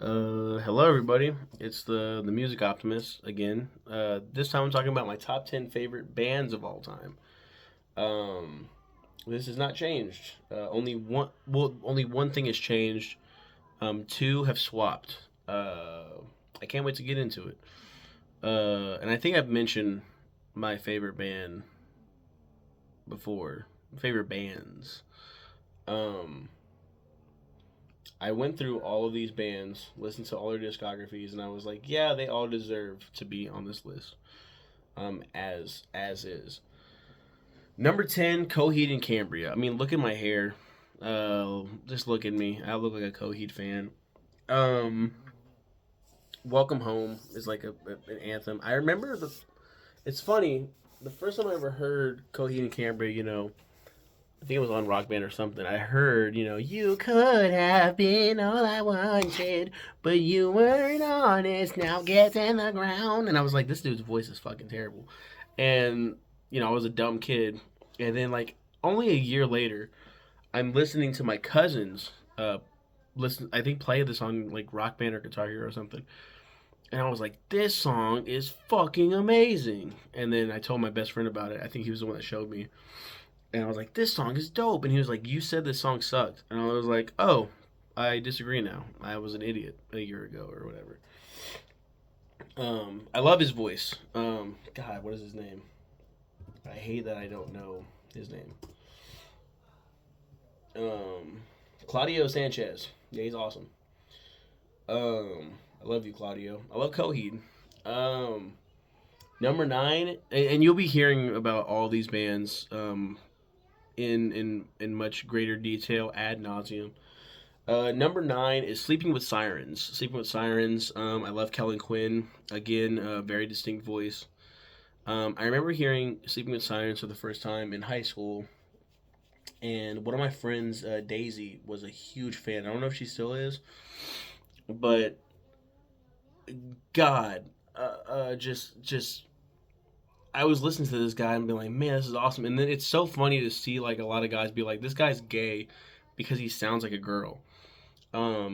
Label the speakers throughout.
Speaker 1: Hello everybody. It's the Music Optimist again. This time I'm talking about my top 10 favorite bands of all time. Um, this has not changed. Only one thing has changed. Two have swapped. I can't wait to get into it. And I think I've mentioned my favorite band before. Favorite bands. Um, I went through all of these bands, listened to all their discographies, and I was like, yeah, they all deserve to be on this list. As is. Number 10, Coheed and Cambria. I mean, look at my hair. Just look at me. I look like a Coheed fan. Um, Welcome Home is like an anthem. I remember the. It's funny. The first time I ever heard Coheed and Cambria, I think it was on Rock Band or something. I heard, you could have been all I wanted, but you weren't honest. Now get in the ground. And I was like, this dude's voice is fucking terrible. And, I was a dumb kid. And then, like, only a year later, I'm listening to my cousins, I think play this on, like, Rock Band or Guitar Hero or something. And I was like, this song is fucking amazing. And then I told my best friend about it. I think he was the one that showed me. And I was like, this song is dope. And he was like, you said this song sucked. And I was like, oh, I disagree now. I was an idiot a year ago or whatever. I love his voice. God, what is his name? I hate that I don't know his name. Um, Claudio Sanchez. Yeah, he's awesome. I love you, Claudio. I love Coheed. Um, Number nine, and you'll be hearing about all these bands in much greater detail ad nauseum. Number nine is Sleeping with Sirens. Sleeping with Sirens. I love Kellen Quinn. Again, a very distinct voice. I remember hearing Sleeping with Sirens for the first time in high school, and one of my friends, Daisy, was a huge fan. I don't know if she still is, but God, just I was listening to this guy and being like, man, this is awesome. And then it's so funny to see like a lot of guys be like, this guy's gay because he sounds like a girl.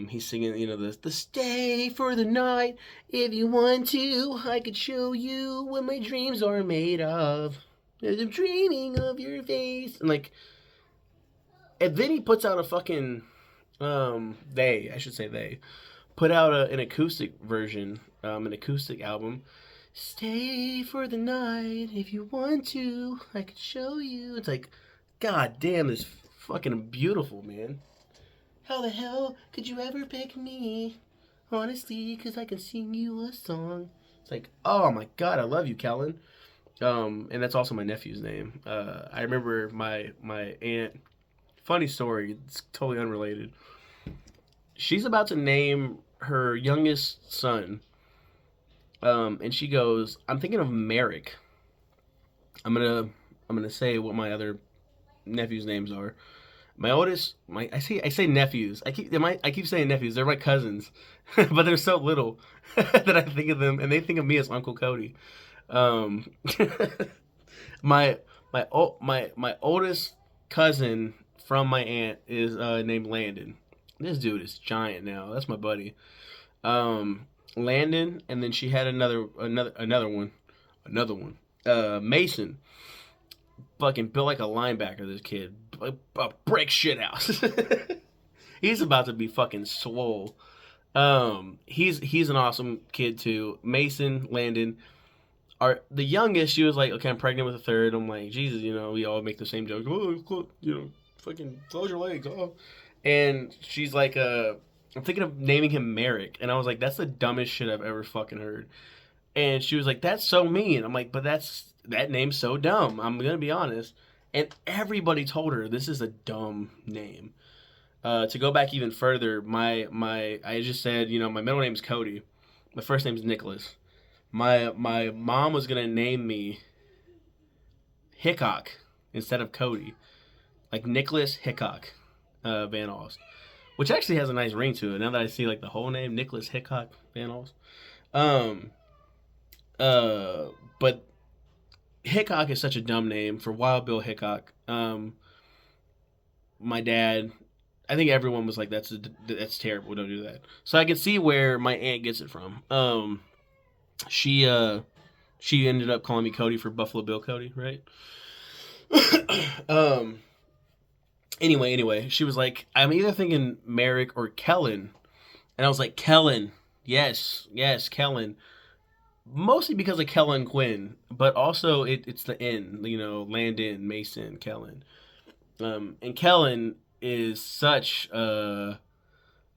Speaker 1: He's singing, the stay for the night. If you want to, I could show you what my dreams are made of. I'm dreaming of your face. And then he puts out a fucking, I should say they, put out an acoustic version, an acoustic album. Stay for the night if you want to. I could show you. It's like, god damn, this fucking beautiful, man. How the hell could you ever pick me? Honestly, because I can sing you a song. It's like, oh my god, I love you, Kellen. And that's also my nephew's name. I remember my aunt. Funny story. It's totally unrelated. She's about to name her youngest son, and she goes, "I'm thinking of Merrick." I'm gonna I'm gonna say what my other nephews' names are. My oldest, my I say nephews. I keep saying nephews. They're my cousins, but they're so little that I think of them, and they think of me as Uncle Cody. Um, my my oldest cousin from my aunt is named Landon. This dude is giant now. That's my buddy. Landon, and then she had another one. Mason, fucking built like a linebacker. This kid, break shit out. He's about to be fucking swole. He's an awesome kid too. Mason, Landon, are the youngest. She was like, okay, I'm pregnant with a third. I'm like, Jesus, we all make the same joke. Oh, fucking close your legs. Oh, and she's like, I'm thinking of naming him Merrick, and I was like, that's the dumbest shit I've ever fucking heard. And she was like, that's so mean. I'm like, but that name's so dumb. I'm gonna be honest. And everybody told her this is a dumb name. To go back even further, my I just said, my middle name is Cody. My first name is Nicholas. My mom was gonna name me Hickok instead of Cody, like Nicholas Hickok Van Alst, which actually has a nice ring to it. Now that I see like the whole name, Nicholas Hickok Van Alst. Um, uh, but Hickok is such a dumb name for Wild Bill Hickok. My dad I think everyone was like, that's terrible. Don't do that. So I can see where my aunt gets it from. She she ended up calling me Cody for Buffalo Bill Cody, right? um. Anyway, she was like, I'm either thinking Merrick or Kellen, and I was like, Kellen, yes, Kellen. Mostly because of Kellen Quinn, but also it's the N, Landon, Mason, Kellen. And Kellen is such a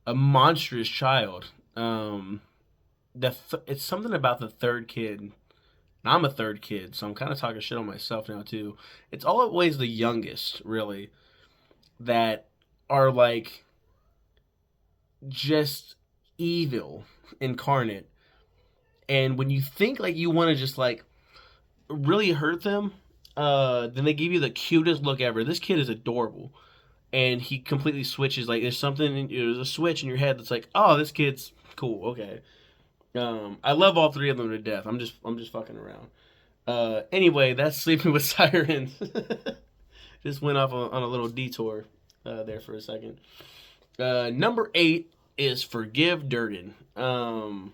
Speaker 1: monstrous child. It's something about the third kid. And I'm a third kid, so I'm kind of talking shit on myself now too. It's always the youngest, really, that are like just evil incarnate. And when you think like you want to just like really hurt them, then they give you the cutest look ever. This kid is adorable, and he completely switches. Like there's a switch in your head that's like, oh, this kid's cool. Okay. I love all three of them to death. I'm just fucking around. Anyway, that's Sleeping with Sirens. Just went off on a little detour there for a second. Number 8 is Forgive Durden. Man,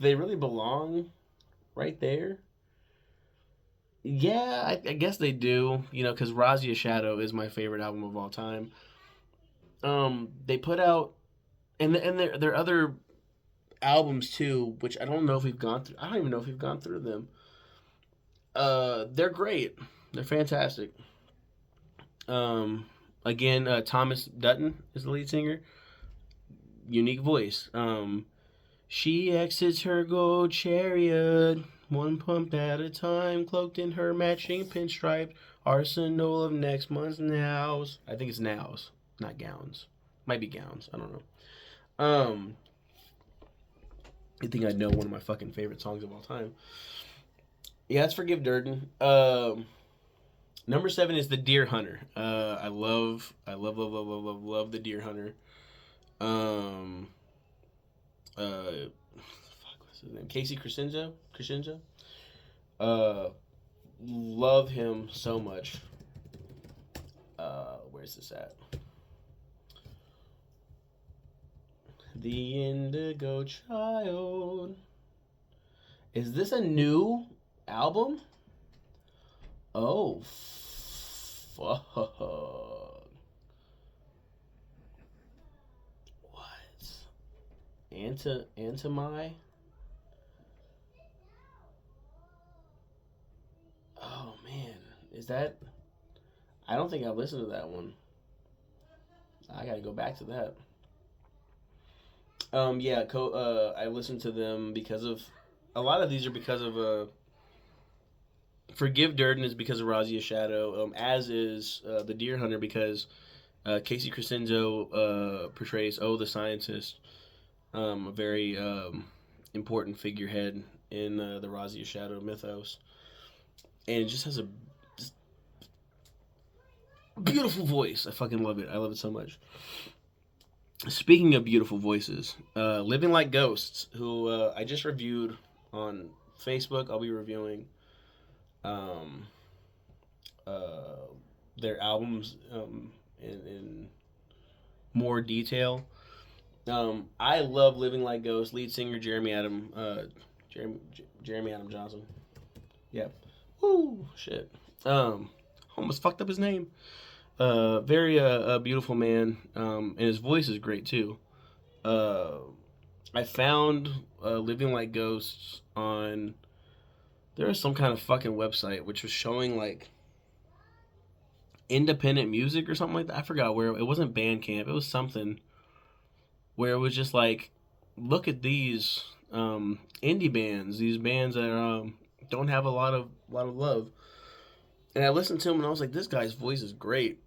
Speaker 1: they really belong right there. Yeah, I guess they do. Because Razia Shadow is my favorite album of all time. They put out and their other albums too, which I don't know if we've gone through. I don't even know if we've gone through them. They're great. They're fantastic. Again, Thomas Dutton is the lead singer. Unique voice. She exits her gold chariot, one pump at a time, cloaked in her matching pinstriped arsenal of next month's nows. I think it's nows, not gowns. Might be gowns. I don't know. I think I know one of my fucking favorite songs of all time. Yeah, it's Forgive Durden. Number 7 is The Deer Hunter. I love The Deer Hunter. What's his name? Casey Crescenzo. Love him so much. Where's this at? The Indigo Child. Is this a new album? Oh, fuck. What? Antimai? Oh, man. Is that... I don't think I listened to that one. I gotta go back to that. Yeah, I listened to them because of... A lot of these are because of... Forgive Durden is because of Razia Shadow, as is The Deer Hunter because Casey Crescenzo portrays the scientist, a very important figurehead in the Razia Shadow mythos. And it just has a beautiful voice. I fucking love it. I love it so much. Speaking of beautiful voices, Living Like Ghosts, who I just reviewed on Facebook. I'll be reviewing um, their albums in more detail. I love Living Like Ghosts. Lead singer Jeremy Adam Johnson. Yep. Woo, shit. Almost fucked up his name. Very a beautiful man. And his voice is great too. I found Living Like Ghosts on. There was some kind of fucking website which was showing like independent music or something like that. I forgot where. It wasn't Bandcamp. It was something where it was just like, look at these indie bands. These bands that don't have a lot of love. And I listened to him and I was like, this guy's voice is great.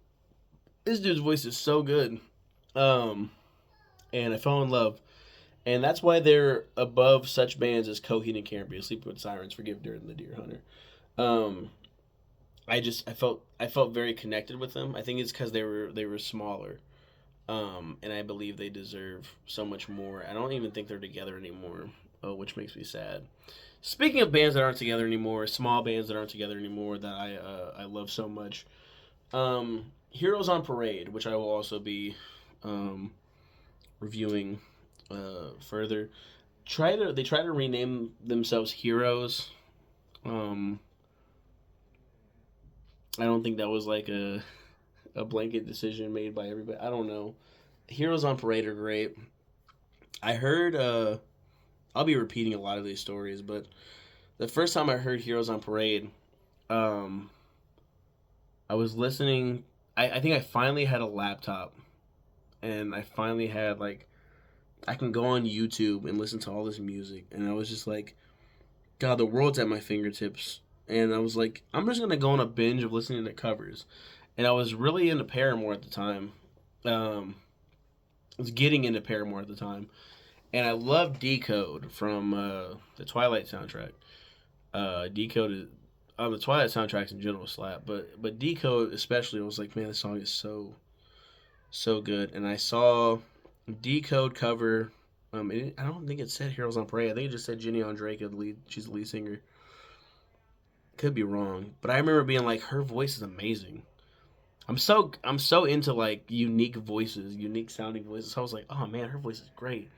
Speaker 1: This dude's voice is so good. And I fell in love. And that's why they're above such bands as Coheed and Cambria, Sleeping with Sirens, Forgive Durden, The Deer Hunter. I felt very connected with them. I think it's because they were smaller. And I believe they deserve so much more. I don't even think they're together anymore, which makes me sad. Speaking of bands that aren't together anymore, small bands that aren't together anymore that I love so much, Heroes on Parade, which I will also be um, reviewing further. They try to rename themselves Heroes. Um, I don't think that was like a blanket decision made by everybody. I don't know. Heroes on Parade are great. I heard. I'll be repeating a lot of these stories, but the first time I heard Heroes on Parade, um, I was listening. I think I finally had a laptop, and I finally had like I can go on YouTube and listen to all this music, and I was just like, God, the world's at my fingertips. And I was like, I'm just gonna go on a binge of listening to covers, and I was really into Paramore at the time. Um, I was getting into Paramore at the time, and I loved Decode from the Twilight soundtrack. Decode is the Twilight soundtracks in general slap, but Decode especially, I was like, man, this song is so good. And I saw Decode cover. I don't think it said Heroes on Parade. I think it just said Jenny Andreka, the lead. She's the lead singer. Could be wrong, but I remember being like, her voice is amazing. I'm so into like unique voices, unique sounding voices. So I was like, oh man, her voice is great.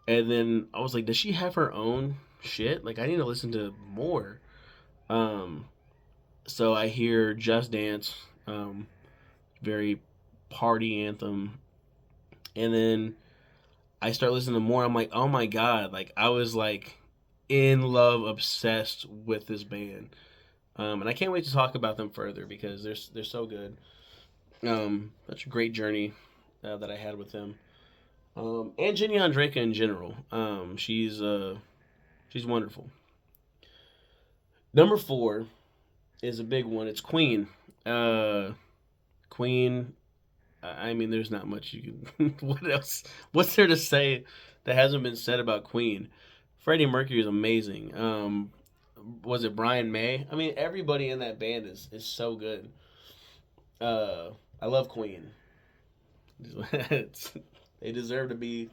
Speaker 1: And then I was like, does she have her own shit? Like I need to listen to more. Um, so I hear Just Dance, um, very party anthem, and then I start listening to more. I'm like, oh my god, like I was like in love, obsessed with this band. And I can't wait to talk about them further because they're so good. Such a great journey that I had with them. And Jenny Andreka in general. She's wonderful. Number four is a big one. It's Queen. Uh, Queen. I mean, there's not much you can. What else? What's there to say that hasn't been said about Queen? Freddie Mercury is amazing. Was it Brian May? I mean, everybody in that band is so good. Uh, I love Queen. They deserve to be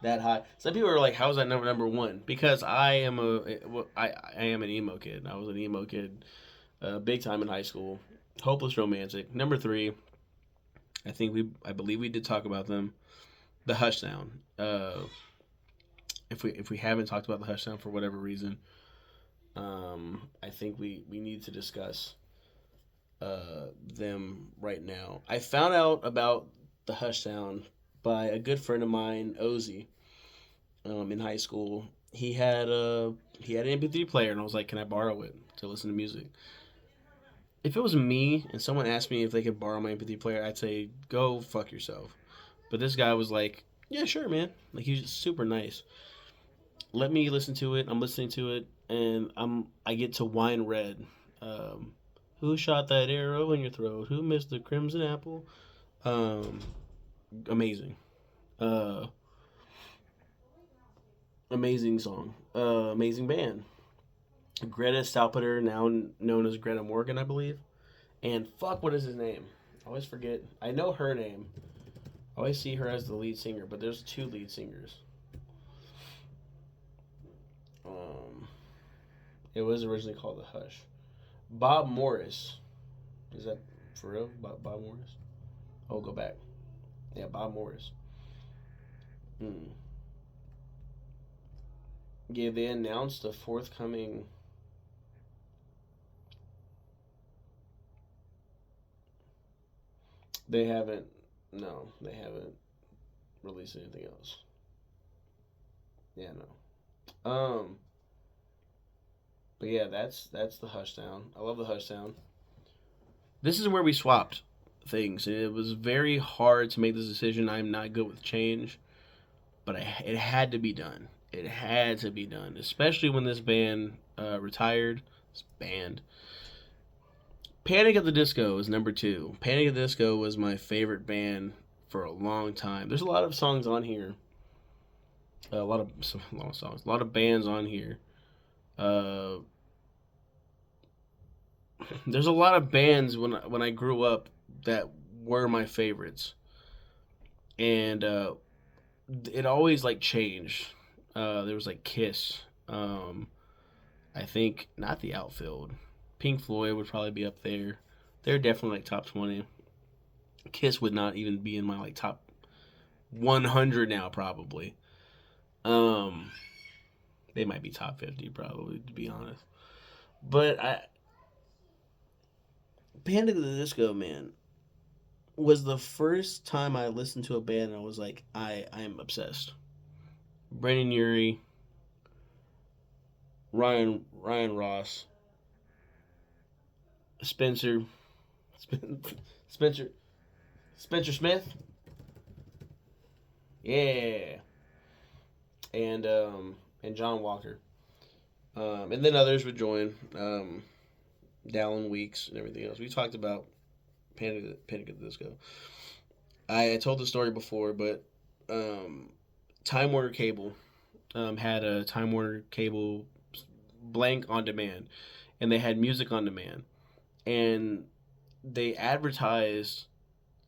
Speaker 1: that high. Some people are like, "How is that number one?" Because I am an emo kid. I was an emo kid, big time in high school. Hopeless Romantic. Number three. I believe we did talk about them. The Hush Sound. If we haven't talked about the Hush Sound for whatever reason, I think we need to discuss them right now. I found out about the Hush Sound by a good friend of mine, Ozzy, in high school. He had an MP3 player, and I was like, "Can I borrow it to listen to music?" If it was me and someone asked me if they could borrow my MP3 player, I'd say, "Go fuck yourself." But this guy was like, "Yeah, sure, man." Like he's just super nice. Let me listen to it. I'm listening to it, and I get to Wine Red. Um, who shot that arrow in your throat? Who missed the crimson apple? Um, amazing. Uh, amazing song. Amazing band. Greta Stalpeter, now known as Greta Morgan, I believe. And fuck, what is his name? I always forget. I know her name. I always see her as the lead singer, but there's two lead singers. Um, it was originally called The Hush. Bob Morris. Is that for real? Bob Morris? Oh, go back. Yeah, Bob Morris. Hmm. Yeah, they announced a forthcoming. They haven't. No, they haven't released anything else. Yeah, no. But yeah, that's the Hush Sound. I love the Hush Sound. This is where we swapped things. It was very hard to make this decision. I'm not good with change, but it had to be done. It had to be done, especially when this band retired. This band. Panic at the Disco is number two. Panic at the Disco was my favorite band for a long time. There's a lot of songs on here. A lot of songs. A lot of bands on here. Uh, there's a lot of bands when I grew up that were my favorites, and it always like changed. There was like Kiss. I think not the Outfield. Pink Floyd would probably be up there. They're definitely like top 20. Kiss would not even be in my like top 100 now probably. Um, they might be top 50 probably to be honest. But Panic at the Disco, man, was the first time I listened to a band and I was like, I am obsessed. Brendan Urie, Ryan Ross, Spencer Spencer Spencer Smith, yeah, and John Walker, and then others would join, Dallin Weeks and everything else. We talked about Panic at the Disco. I told the story before, but Time Warner Cable had a Time Warner Cable blank on demand, and they had music on demand, and they advertised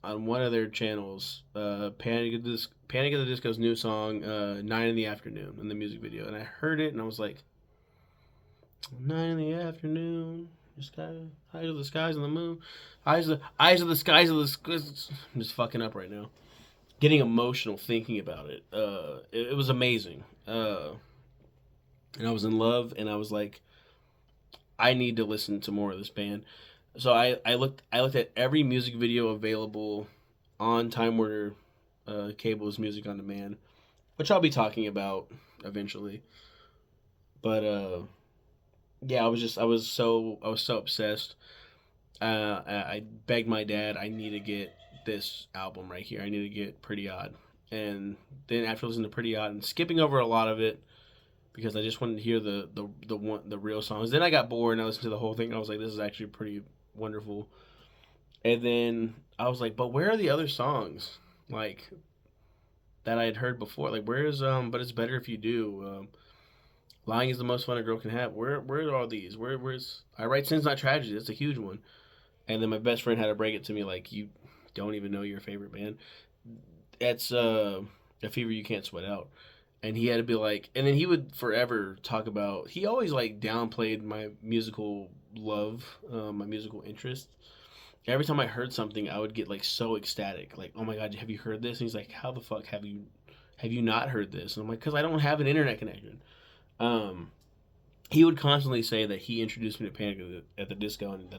Speaker 1: on one of their channels Panic at the Disco's new song, 9 in the Afternoon, in the music video, and I heard it and I was like, 9 in the afternoon, the sky, eyes of the skies and the moon, eyes of the skies of the skies. I'm just fucking up right now, getting emotional thinking about it. It was amazing, and I was in love, and I was like, I need to listen to more of this band. So I looked at every music video available on Time Warner Cable's Music on Demand, which I'll be talking about eventually. But yeah, I was so obsessed. I begged my dad, I need to get this album right here. I need to get Pretty Odd. And then after listening to Pretty Odd and skipping over a lot of it because I just wanted to hear the real songs. Then I got bored and I listened to the whole thing and I was like, this is actually pretty wonderful. And then I was like, but where are the other songs like that I had heard before? Like where's But It's Better If You Do. Lying is the most fun a girl can have. Where are all these? Where's I Write Sin's Not Tragedy? That's a huge one. And then my best friend had to break it to me like, you don't even know your favorite band. That's A Fever You Can't Sweat Out. And he had to be like, and then he would forever talk about, he always like downplayed my musical love, my musical interest. Every time I heard something, I would get like so ecstatic, like, oh my god, have you heard this? And he's like, how the fuck have you not heard this? And I'm like, because I don't have an internet connection. Um, he would constantly say that he introduced me to Panic at the Disco, and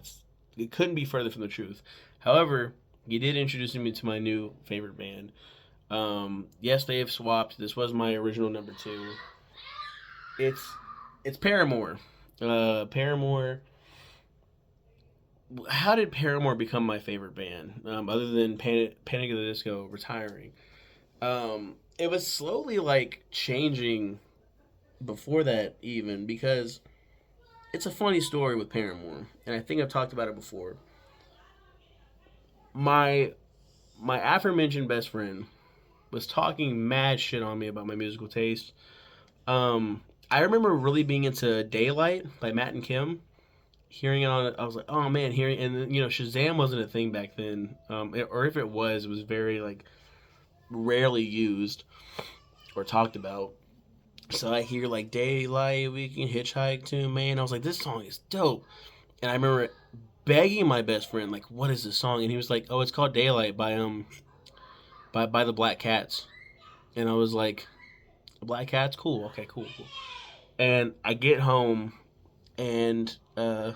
Speaker 1: it couldn't be further from the truth. However, he did introduce me to my new favorite band. Yes, they have swapped. This was my original number two. It's Paramore. Paramore. How did Paramore become my favorite band? Other than Panic at the Disco retiring, it was slowly like changing before that even because it's a funny story with Paramore, and I think I've talked about it before. My my aforementioned best friend was talking mad shit on me about my musical taste. I remember really being into Daylight by Matt and Kim. Hearing it on, I was like, oh man, hearing, and Shazam wasn't a thing back then, or if it was very like rarely used or talked about. So I hear like Daylight, we can hitchhike to, man. I was like, this song is dope. And I remember begging my best friend, like, what is this song? And he was like, oh, it's called Daylight by the Black Cats. And I was like, Black Cats, cool, okay, cool. And I get home and or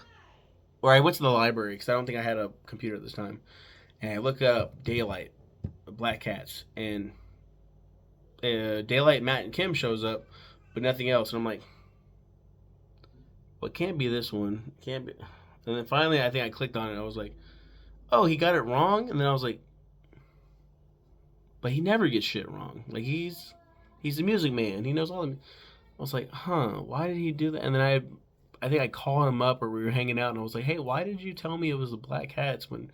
Speaker 1: I went to the library because I don't think I had a computer at this time. And I look up Daylight, Black Cats, and Daylight Matt and Kim shows up, but nothing else. And I'm like, well, it can't be this one. It can't be. And then finally, I think I clicked on it. I was like, oh, he got it wrong. And then I was like, but he never gets shit wrong. Like he's the music man. He knows all the. I was like, huh, why did he do that? And then I think I called him up or we were hanging out and I was like, hey, why did you tell me it was the Black Cats when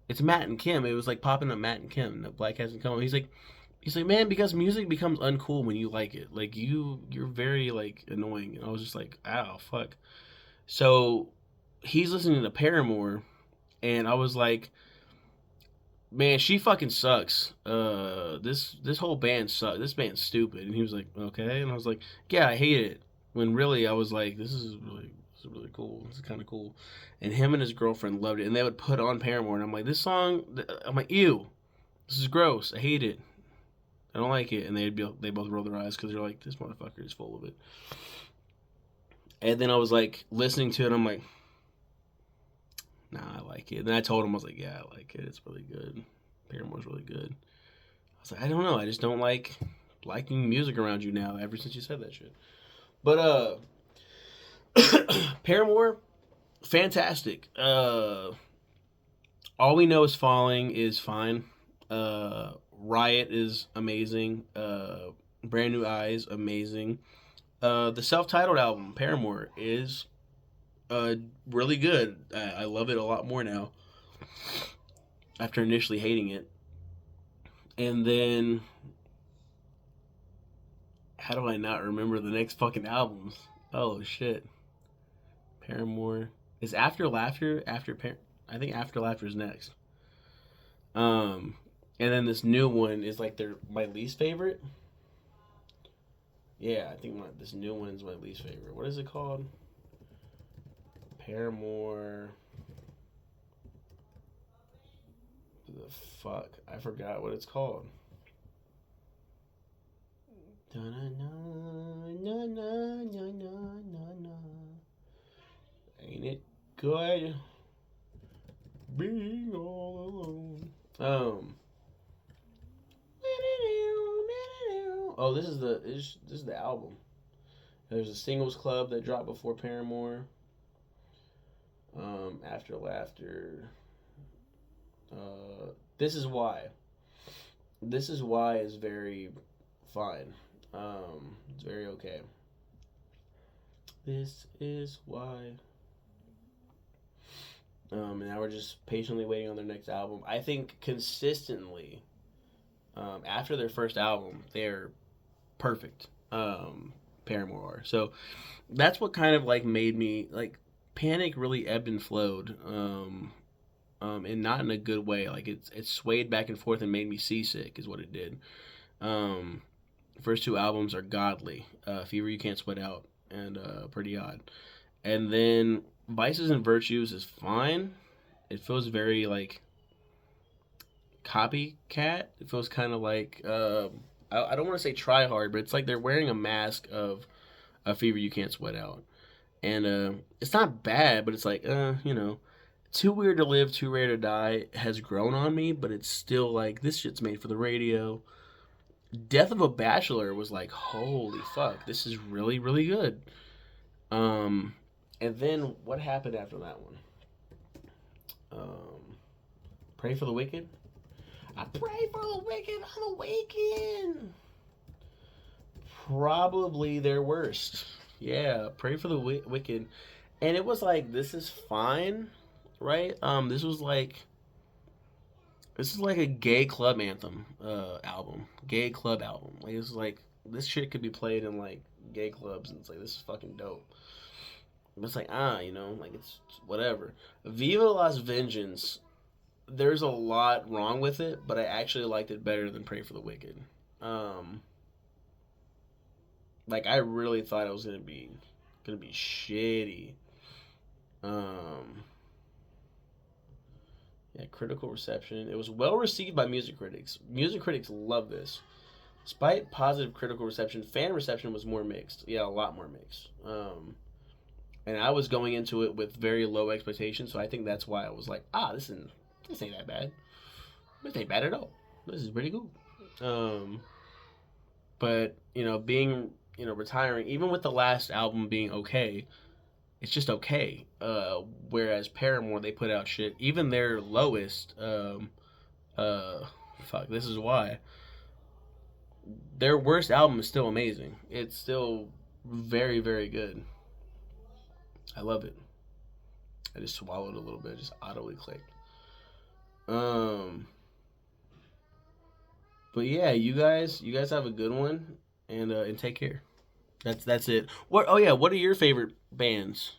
Speaker 1: it's Matt and Kim? It was like popping up Matt and Kim, the Black Cats and Kim. He's like, man, because music becomes uncool when you like it. Like you're very like annoying. And I was just like, ow, fuck. So he's listening to Paramore and I was like, man, she fucking sucks. This whole band sucks. This band's stupid. And he was like, okay. And I was like, yeah, I hate it. When really I was like, this is really cool. This is kind of cool. And him and his girlfriend loved it. And they would put on Paramore, and I'm like, this song, I'm like, ew, this is gross. I hate it. I don't like it. And they both roll their eyes because they're like, this motherfucker is full of it. And then I was like listening to it. I'm like, nah, I like it. And then I told him, I was like, yeah, I like it. It's really good. Paramore's really good. I was like, I don't know. I just don't like liking music around you now. Ever since you said that shit. But Paramore, fantastic. All we know is falling is fine. Riot is amazing. Brand New Eyes, amazing. The self-titled album, Paramore, is really good. I love it a lot more now after initially hating it. And then, how do I not remember the next fucking albums? Oh shit, Paramore is After Laughter. I think After Laughter is next. And then this new one is like my least favorite. Yeah, I think this new one is my least favorite. What is it called? Paramore. The fuck? I forgot what it's called. Ain't it good being all alone? Oh, this is the album. There's a singles club that dropped before Paramore. After Laughter. This is why. This is why is very fine. It's very okay. This is why. And now we're just patiently waiting on their next album. I think consistently, after their first album, they're perfect. Paramore are. So that's what kind of like made me like Panic really ebbed and flowed. And not in a good way. Like it swayed back and forth and made me seasick is what it did. First two albums are godly. Fever You Can't Sweat Out and Pretty Odd. And then Vices and Virtues is fine. It feels very like copycat. It feels kind of like I don't want to say try hard, but it's like they're wearing a mask of a Fever You Can't Sweat Out. And it's not bad, but it's like Too Weird to Live, Too Rare to Die has grown on me, but it's still like this shit's made for the radio. Death of a Bachelor was like, holy fuck, this is really, really good. And then what happened after that one? Pray for the Wicked. I pray for the wicked on the weekend. Probably their worst. Yeah, Pray for the Wicked. And it was like, this is fine, right? This is like a gay club anthem album. Gay club album. Like it's like this shit could be played in like gay clubs and it's like this is fucking dope. But it's like like it's whatever. Viva Las Vengeance, there's a lot wrong with it, but I actually liked it better than Pray for the Wicked. Like I really thought it was gonna be shitty. Yeah, critical reception. It was well received by music critics. Music critics love this. Despite positive critical reception, fan reception was more mixed. Yeah, a lot more mixed. And I was going into it with very low expectations, so I think that's why I was like, this ain't that bad. This ain't bad at all. This is pretty cool. But being retiring, even with the last album being okay, it's just okay. Whereas Paramore, they put out shit. Even their lowest, This Is Why. Their worst album is still amazing. It's still very, very good. I love it. I just swallowed a little bit. Just audibly clicked. But yeah, you guys have a good one, and take care. That's it. What? Oh yeah, what are your favorite bands?